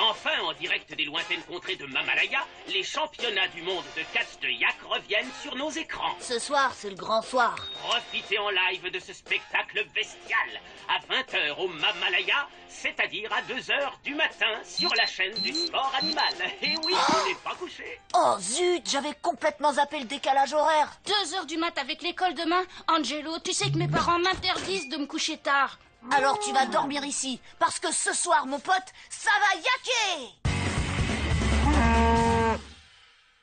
Enfin, en direct des lointaines contrées de Mamalaya, les championnats du monde de catch de yak reviennent sur nos écrans. Ce soir, c'est le grand soir. Profitez en live de ce spectacle bestial à 20h au Mamalaya, c'est-à-dire à 2h du matin sur la chaîne du sport animal. Et oui, on n'est pas couché. Oh zut, j'avais complètement zappé le décalage horaire. 2h du mat avec l'école demain. Angelo, tu sais que mes parents m'interdisent de me coucher tard. Alors tu vas dormir ici, parce que ce soir, mon pote, ça va yaquer.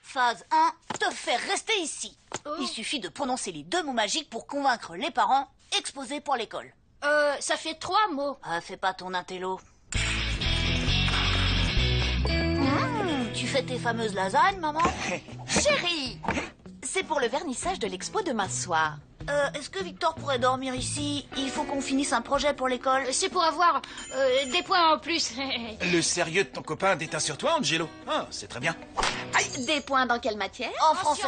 Phase 1, te faire rester ici. Il suffit de prononcer les 2 mots magiques pour convaincre les parents exposés pour l'école. Ça fait 3 mots. Fais pas ton intello. Tu fais tes fameuses lasagnes, maman? Chérie, c'est pour le vernissage de l'expo demain soir. Est-ce que Victor pourrait dormir ici? Il faut qu'on finisse un projet pour l'école. C'est pour avoir des points en plus. Le sérieux de ton copain déteint sur toi, Angelo. Ah, c'est très bien. Des points dans quelle matière? En français.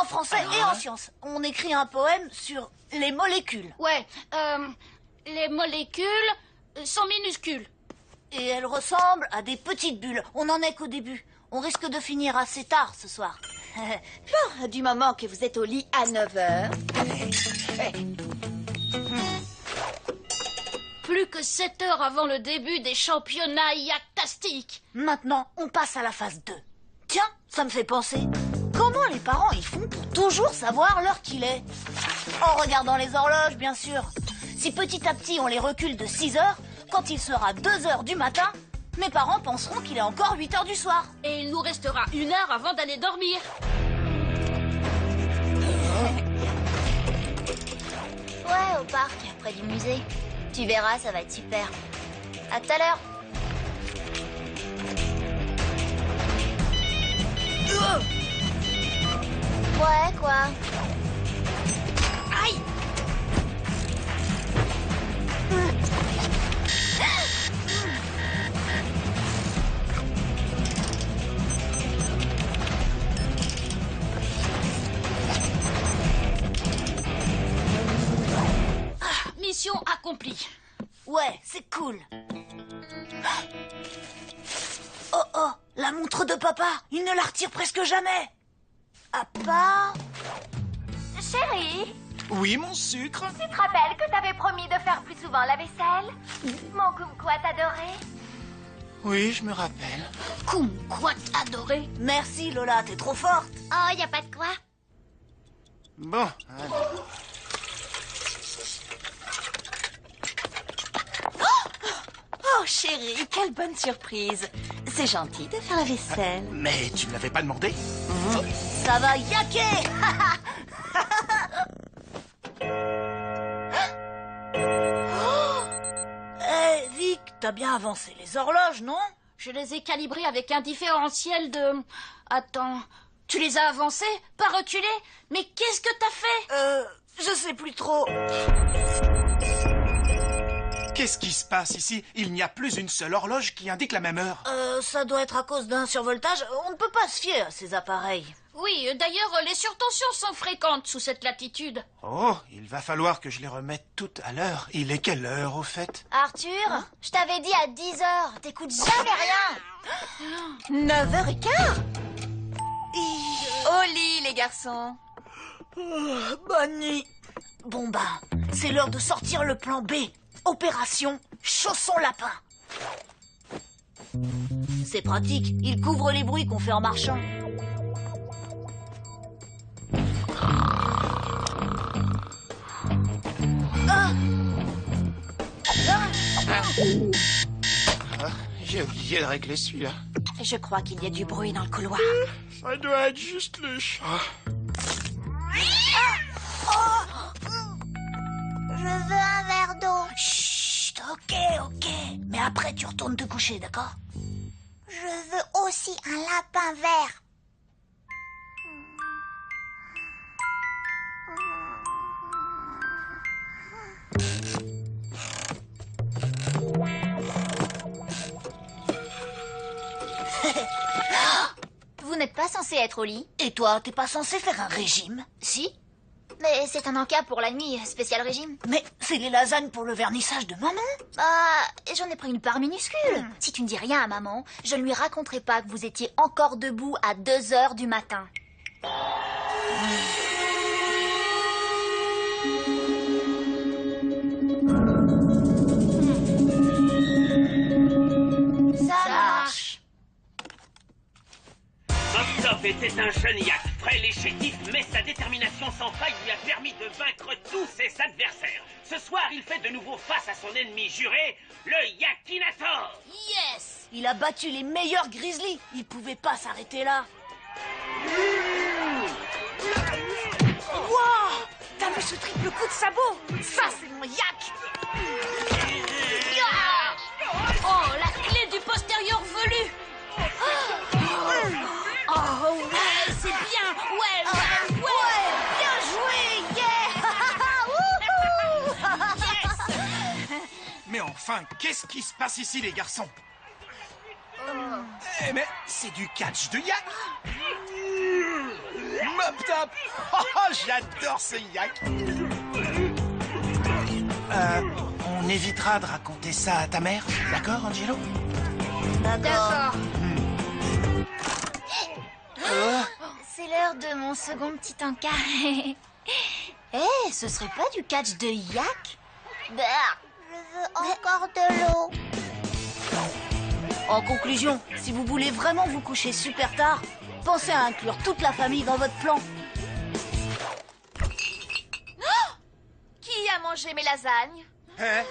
En français et en sciences. On écrit un poème sur les molécules. Ouais, les molécules sont minuscules. Et elles ressemblent à des petites bulles. On n'en est qu'au début. On risque de finir assez tard ce soir. Bon, du moment que vous êtes au lit à 9h. Plus que 7 heures avant le début des championnats yaktastiques. Maintenant, on passe à la phase 2. Tiens, ça me fait penser. Comment les parents y font pour toujours savoir l'heure qu'il est? En regardant les horloges, bien sûr. Si petit à petit on les recule de 6 heures, quand il sera 2 heures du matin, mes parents penseront qu'il est encore 8 heures du soir. Et il nous restera 1 heure avant d'aller dormir. Ouais, au parc, près du musée. Tu verras, ça va être super. À tout à l'heure. Ouais, quoi? Aïe! Mission accomplie. Ouais, c'est cool. Oh oh, la montre de papa, il ne la retire presque jamais. À part... Chérie, Oui, mon sucre. tu te rappelles que t'avais promis de faire plus souvent la vaisselle? Mon kumquat adoré. Oui, je me rappelle. Kumquat adoré. Merci Lola, t'es trop forte. Oh, y a pas de quoi. Bon, allez. Oh, chérie, quelle bonne surprise. C'est gentil de faire la vaisselle. Mais tu ne l'avais pas demandé? Ça va yaquer. Eh, Vic, t'as bien avancé les horloges, non? Je les ai calibrés avec un différentiel de... Attends, tu les as avancés, pas reculés? Mais qu'est-ce que t'as fait? Je sais plus trop. Qu'est-ce qui se passe ici? Il n'y a plus une seule horloge qui indique la même heure. Ça doit être à cause d'un survoltage. On ne peut pas se fier à ces appareils. Oui, d'ailleurs, les surtensions sont fréquentes sous cette latitude. Oh, il va falloir que je les remette toutes à l'heure. Il est quelle heure, au fait? Arthur, je t'avais dit à 10h. T'écoutes jamais rien. 9h15. Au lit, les garçons. Bonne nuit. Bon bah, c'est l'heure de sortir le plan B. Opération Chausson Lapin. C'est pratique, il couvre les bruits qu'on fait en marchant. J'ai oublié de régler celui-là. Je crois qu'il y a du bruit dans le couloir. Ça doit être juste le chat. Je veux un verre d'eau. Chut, ok. Mais après, tu retournes te coucher, d'accord? Je veux aussi un lapin vert. Vous n'êtes pas censé être au lit? Et toi, t'es pas censé faire un régime? Si? Mais c'est un encas pour la nuit, spécial régime. Mais c'est les lasagnes pour le vernissage de maman. Bah, j'en ai pris une part minuscule. Si tu ne dis rien à maman, je ne lui raconterai pas que vous étiez encore debout à 2 heures du matin. Ça marche. Mop Top était un jeune yak, frêle et chétif, mais sa détermination sans faille lui a permis de vaincre tous ses adversaires. Ce soir, il fait de nouveau face à son ennemi juré, le Yakinator. Yes! Il a battu les meilleurs grizzlies. Il pouvait pas s'arrêter là. Wow! T'as vu ce triple coup de sabot? Ça, c'est mon yak! Oh, la clé du postérieur velu. Oh, ouais, c'est bien. Ouais. Bien joué! Yeah! Mais enfin, qu'est-ce qui se passe ici, les garçons? Eh, mais c'est du catch de yak! Mop Top! Oh, j'adore ce yak! On évitera de raconter ça à ta mère, d'accord, Angelo? D'accord. C'est l'heure de mon second petit encas. Ce serait pas du catch de yak? Bah, je veux encore de l'eau. En conclusion, si vous voulez vraiment vous coucher super tard, pensez à inclure toute la famille dans votre plan. Qui a mangé mes lasagnes? Hein?